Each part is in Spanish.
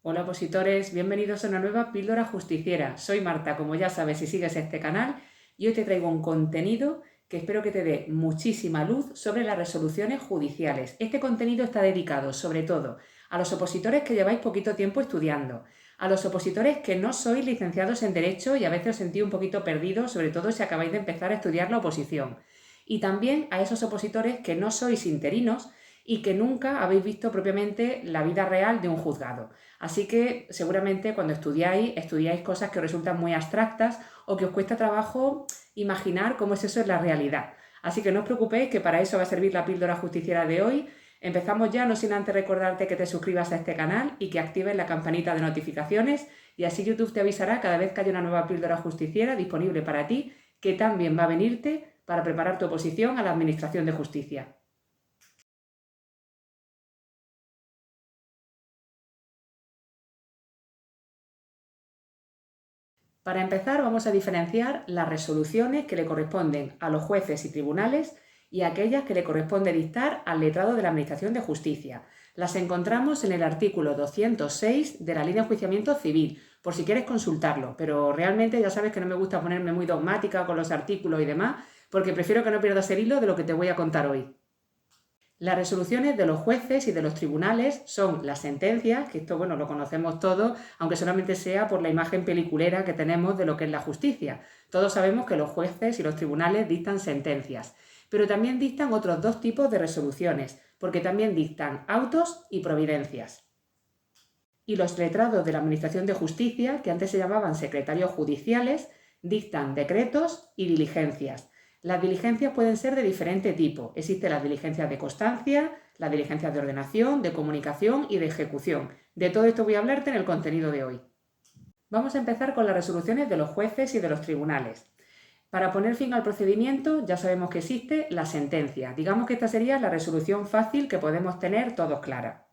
Hola opositores, bienvenidos a una nueva píldora justiciera. Soy Marta, como ya sabes si sigues este canal, y hoy te traigo un contenido que espero que te dé muchísima luz sobre las resoluciones judiciales. Este contenido está dedicado sobre todo a los opositores que lleváis poquito tiempo estudiando, a los opositores que no sois licenciados en Derecho y a veces os sentís un poquito perdidos, sobre todo si acabáis de empezar a estudiar la oposición, y también a esos opositores que no sois interinos y que nunca habéis visto propiamente la vida real de un juzgado. Así que seguramente cuando estudiáis cosas que os resultan muy abstractas o que os cuesta trabajo imaginar cómo es eso en la realidad. Así que no os preocupéis, que para eso va a servir la píldora justiciera de hoy. Empezamos ya, no sin antes recordarte que te suscribas a este canal y que actives la campanita de notificaciones, y así YouTube te avisará cada vez que haya una nueva píldora justiciera disponible para ti, que también va a venirte para preparar tu oposición a la Administración de Justicia. Para empezar, vamos a diferenciar las resoluciones que le corresponden a los jueces y tribunales y aquellas que le corresponde dictar al letrado de la Administración de Justicia. Las encontramos en el artículo 206 de la Ley de Enjuiciamiento Civil, por si quieres consultarlo, pero realmente ya sabes que no me gusta ponerme muy dogmática con los artículos y demás, porque prefiero que no pierdas el hilo de lo que te voy a contar hoy. Las resoluciones de los jueces y de los tribunales son las sentencias, que esto, bueno, lo conocemos todos, aunque solamente sea por la imagen peliculera que tenemos de lo que es la justicia. Todos sabemos que los jueces y los tribunales dictan sentencias, pero también dictan otros dos tipos de resoluciones, porque también dictan autos y providencias. Y los letrados de la Administración de Justicia, que antes se llamaban secretarios judiciales, dictan decretos y diligencias. Las diligencias pueden ser de diferente tipo. Existen las diligencias de constancia, las diligencias de ordenación, de comunicación y de ejecución. De todo esto voy a hablarte en el contenido de hoy. Vamos a empezar con las resoluciones de los jueces y de los tribunales. Para poner fin al procedimiento ya sabemos que existe la sentencia. Digamos que esta sería la resolución fácil que podemos tener todos clara.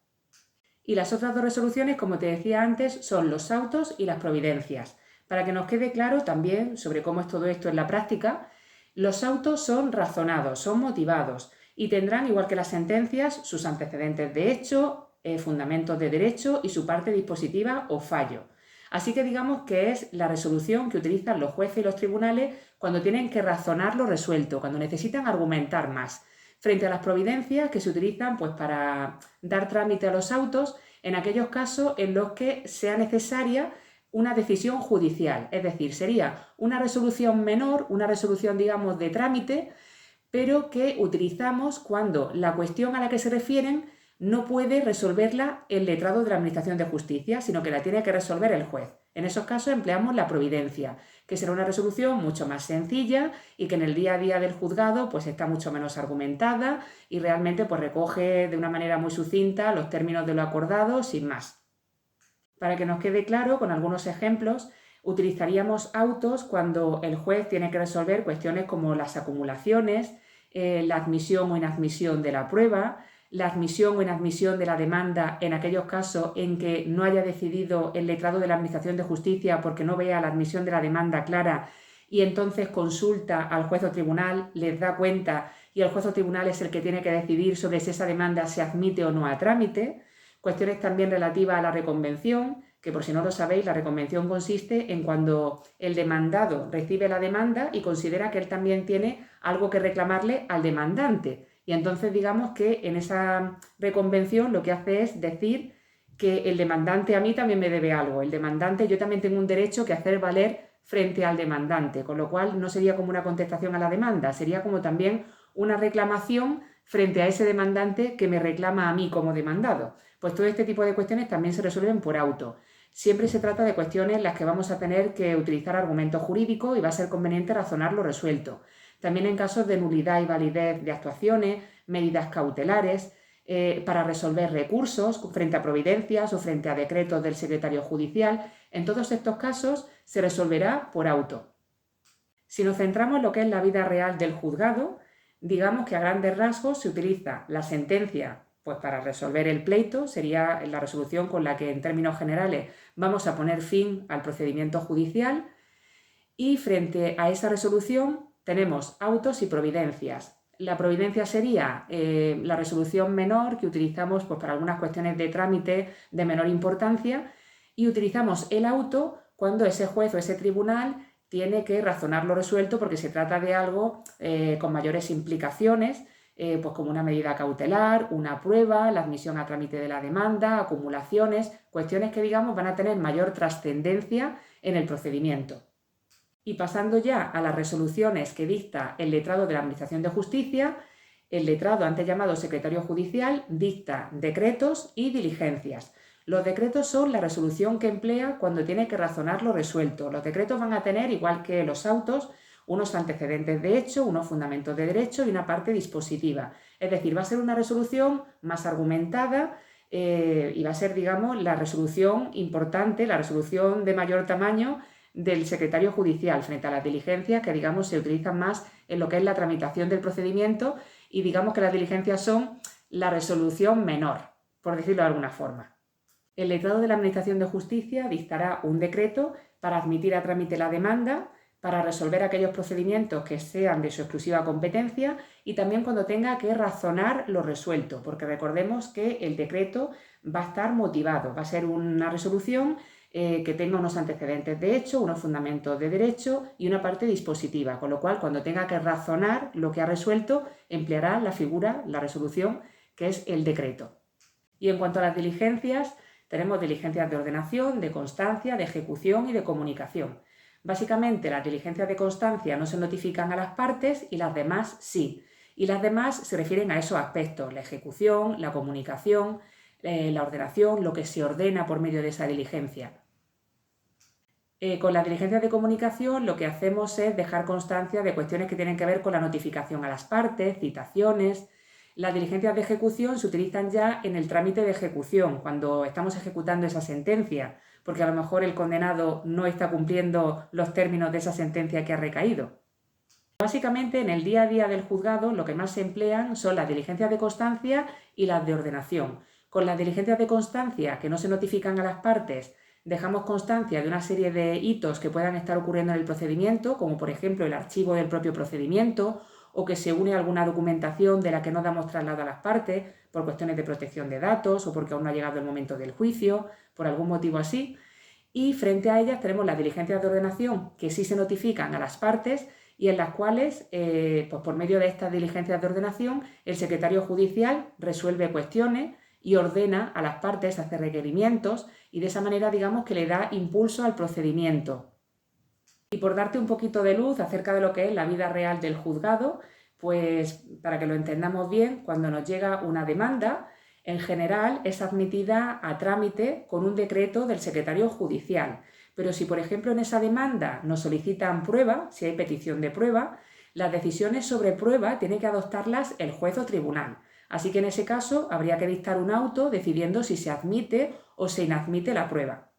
Y las otras dos resoluciones, como te decía antes, son los autos y las providencias. Para que nos quede claro también sobre cómo es todo esto en la práctica, los autos son razonados, son motivados y tendrán, igual que las sentencias, sus antecedentes de hecho, fundamentos de derecho y su parte dispositiva o fallo. Así que digamos que es la resolución que utilizan los jueces y los tribunales cuando tienen que razonar lo resuelto, cuando necesitan argumentar más, frente a las providencias que se utilizan pues, para dar trámite a los autos en aquellos casos en los que sea necesaria una decisión judicial, es decir, sería una resolución menor, una resolución, digamos, de trámite, pero que utilizamos cuando la cuestión a la que se refieren no puede resolverla el letrado de la Administración de Justicia, sino que la tiene que resolver el juez. En esos casos empleamos la providencia, que será una resolución mucho más sencilla y que en el día a día del juzgado pues está mucho menos argumentada y realmente pues recoge de una manera muy sucinta los términos de lo acordado sin más. Para que nos quede claro, con algunos ejemplos, utilizaríamos autos cuando el juez tiene que resolver cuestiones como las acumulaciones, la admisión o inadmisión de la prueba, la admisión o inadmisión de la demanda en aquellos casos en que no haya decidido el letrado de la Administración de Justicia porque no vea la admisión de la demanda clara y entonces consulta al juez o tribunal, les da cuenta y el juez o tribunal es el que tiene que decidir sobre si esa demanda se admite o no a trámite. Cuestiones también relativas a la reconvención, que por si no lo sabéis, la reconvención consiste en cuando el demandado recibe la demanda y considera que él también tiene algo que reclamarle al demandante. Y entonces digamos que en esa reconvención lo que hace es decir que el demandante a mí también me debe algo. El demandante, yo también tengo un derecho que hacer valer frente al demandante, con lo cual no sería como una contestación a la demanda, sería como también una reclamación frente a ese demandante que me reclama a mí como demandado. Pues todo este tipo de cuestiones también se resuelven por auto. Siempre se trata de cuestiones en las que vamos a tener que utilizar argumentos jurídicos y va a ser conveniente razonar lo resuelto. También en casos de nulidad y validez de actuaciones, medidas cautelares, para resolver recursos frente a providencias o frente a decretos del secretario judicial. En todos estos casos se resolverá por auto. Si nos centramos en lo que es la vida real del juzgado, digamos que a grandes rasgos se utiliza la sentencia pues para resolver el pleito, sería la resolución con la que en términos generales vamos a poner fin al procedimiento judicial, y frente a esa resolución tenemos autos y providencias. La providencia sería la resolución menor que utilizamos pues, para algunas cuestiones de trámite de menor importancia, y utilizamos el auto cuando ese juez o ese tribunal tiene que razonar lo resuelto porque se trata de algo con mayores implicaciones, pues como una medida cautelar, una prueba, la admisión a trámite de la demanda, acumulaciones, cuestiones que digamos van a tener mayor trascendencia en el procedimiento. Y pasando ya a las resoluciones que dicta el letrado de la Administración de Justicia, el letrado, antes llamado secretario judicial, dicta decretos y diligencias. Los decretos son la resolución que emplea cuando tiene que razonar lo resuelto. Los decretos van a tener, igual que los autos, unos antecedentes de hecho, unos fundamentos de derecho y una parte dispositiva. Es decir, va a ser una resolución más argumentada y va a ser, digamos, la resolución importante, la resolución de mayor tamaño del secretario judicial frente a las diligencias que, digamos, se utilizan más en lo que es la tramitación del procedimiento y digamos que las diligencias son la resolución menor, por decirlo de alguna forma. El letrado de la Administración de Justicia dictará un decreto para admitir a trámite la demanda, para resolver aquellos procedimientos que sean de su exclusiva competencia y también cuando tenga que razonar lo resuelto, porque recordemos que el decreto va a estar motivado, va a ser una resolución que tenga unos antecedentes de hecho, unos fundamentos de derecho y una parte dispositiva, con lo cual cuando tenga que razonar lo que ha resuelto empleará la figura, la resolución, que es el decreto. Y en cuanto a las diligencias, tenemos diligencias de ordenación, de constancia, de ejecución y de comunicación. Básicamente las diligencias de constancia no se notifican a las partes y las demás sí. Y las demás se refieren a esos aspectos, la ejecución, la comunicación, la ordenación, lo que se ordena por medio de esa diligencia. Con las diligencias de comunicación lo que hacemos es dejar constancia de cuestiones que tienen que ver con la notificación a las partes, citaciones. Las diligencias de ejecución se utilizan ya en el trámite de ejecución, cuando estamos ejecutando esa sentencia, porque a lo mejor el condenado no está cumpliendo los términos de esa sentencia que ha recaído. Básicamente, en el día a día del juzgado lo que más se emplean son las diligencias de constancia y las de ordenación. Con las diligencias de constancia que no se notifican a las partes, dejamos constancia de una serie de hitos que puedan estar ocurriendo en el procedimiento, como por ejemplo el archivo del propio procedimiento o que se une a alguna documentación de la que no damos traslado a las partes por cuestiones de protección de datos o porque aún no ha llegado el momento del juicio, por algún motivo así. Y frente a ellas tenemos las diligencias de ordenación que sí se notifican a las partes y en las cuales, pues por medio de estas diligencias de ordenación, el secretario judicial resuelve cuestiones y ordena a las partes, hace requerimientos y de esa manera digamos que le da impulso al procedimiento. Y por darte un poquito de luz acerca de lo que es la vida real del juzgado, pues para que lo entendamos bien, cuando nos llega una demanda, en general es admitida a trámite con un decreto del secretario judicial. Pero si, por ejemplo, en esa demanda nos solicitan prueba, si hay petición de prueba, las decisiones sobre prueba tiene que adoptarlas el juez o tribunal. Así que en ese caso habría que dictar un auto decidiendo si se admite o se inadmite la prueba.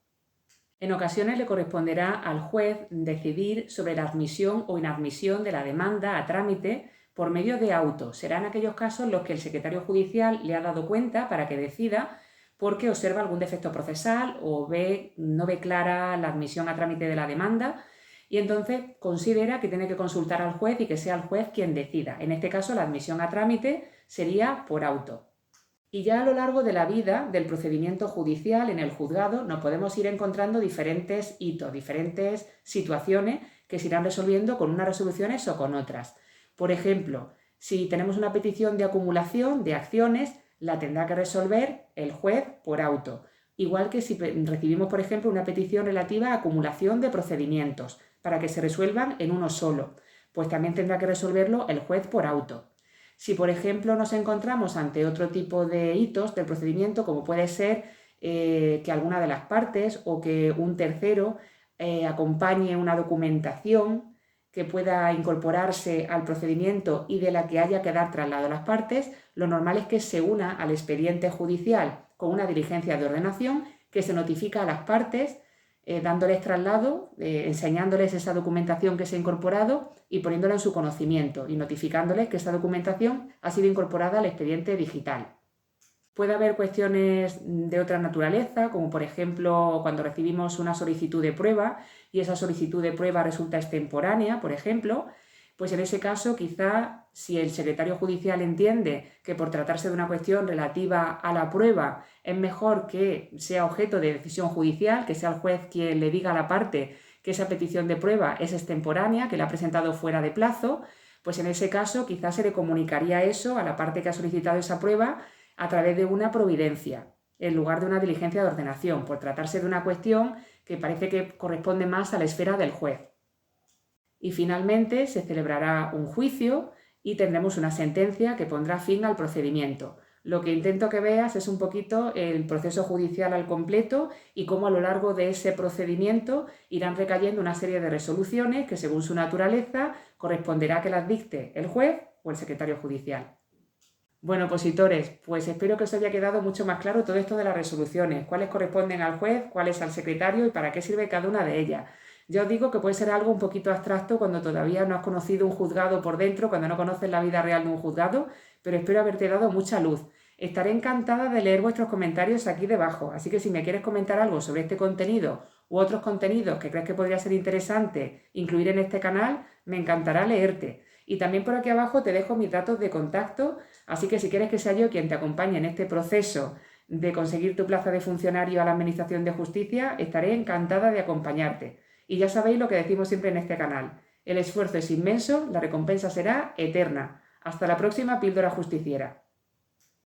En ocasiones le corresponderá al juez decidir sobre la admisión o inadmisión de la demanda a trámite por medio de auto. Serán aquellos casos en los que el secretario judicial le ha dado cuenta para que decida porque observa algún defecto procesal o no ve clara la admisión a trámite de la demanda y entonces considera que tiene que consultar al juez y que sea el juez quien decida. En este caso la admisión a trámite sería por auto. Y ya a lo largo de la vida del procedimiento judicial en el juzgado nos podemos ir encontrando diferentes hitos, diferentes situaciones que se irán resolviendo con unas resoluciones o con otras. Por ejemplo, si tenemos una petición de acumulación de acciones, la tendrá que resolver el juez por auto. Igual que si recibimos, por ejemplo, una petición relativa a acumulación de procedimientos para que se resuelvan en uno solo, pues también tendrá que resolverlo el juez por auto. Si, por ejemplo, nos encontramos ante otro tipo de hitos del procedimiento, como puede ser que alguna de las partes o que un tercero acompañe una documentación que pueda incorporarse al procedimiento y de la que haya que dar traslado a las partes, lo normal es que se una al expediente judicial con una diligencia de ordenación que se notifica a las partes dándoles traslado, enseñándoles esa documentación que se ha incorporado y poniéndola en su conocimiento y notificándoles que esa documentación ha sido incorporada al expediente digital. Puede haber cuestiones de otra naturaleza, como por ejemplo cuando recibimos una solicitud de prueba y esa solicitud de prueba resulta extemporánea, por ejemplo, pues en ese caso quizá si el secretario judicial entiende que por tratarse de una cuestión relativa a la prueba es mejor que sea objeto de decisión judicial, que sea el juez quien le diga a la parte que esa petición de prueba es extemporánea, que la ha presentado fuera de plazo, pues en ese caso quizás se le comunicaría eso a la parte que ha solicitado esa prueba a través de una providencia, en lugar de una diligencia de ordenación, por tratarse de una cuestión que parece que corresponde más a la esfera del juez. Y finalmente se celebrará un juicio y tendremos una sentencia que pondrá fin al procedimiento. Lo que intento que veas es un poquito el proceso judicial al completo y cómo a lo largo de ese procedimiento irán recayendo una serie de resoluciones que, según su naturaleza, corresponderá que las dicte el juez o el secretario judicial. Bueno, opositores, pues espero que os haya quedado mucho más claro todo esto de las resoluciones, cuáles corresponden al juez, cuáles al secretario y para qué sirve cada una de ellas. Ya os digo que puede ser algo un poquito abstracto cuando todavía no has conocido un juzgado por dentro, cuando no conoces la vida real de un juzgado, pero espero haberte dado mucha luz. Estaré encantada de leer vuestros comentarios aquí debajo, así que si me quieres comentar algo sobre este contenido u otros contenidos que crees que podría ser interesante incluir en este canal, me encantará leerte. Y también por aquí abajo te dejo mis datos de contacto, así que si quieres que sea yo quien te acompañe en este proceso de conseguir tu plaza de funcionario a la Administración de Justicia, estaré encantada de acompañarte. Y ya sabéis lo que decimos siempre en este canal. El esfuerzo es inmenso, la recompensa será eterna. Hasta la próxima píldora justiciera.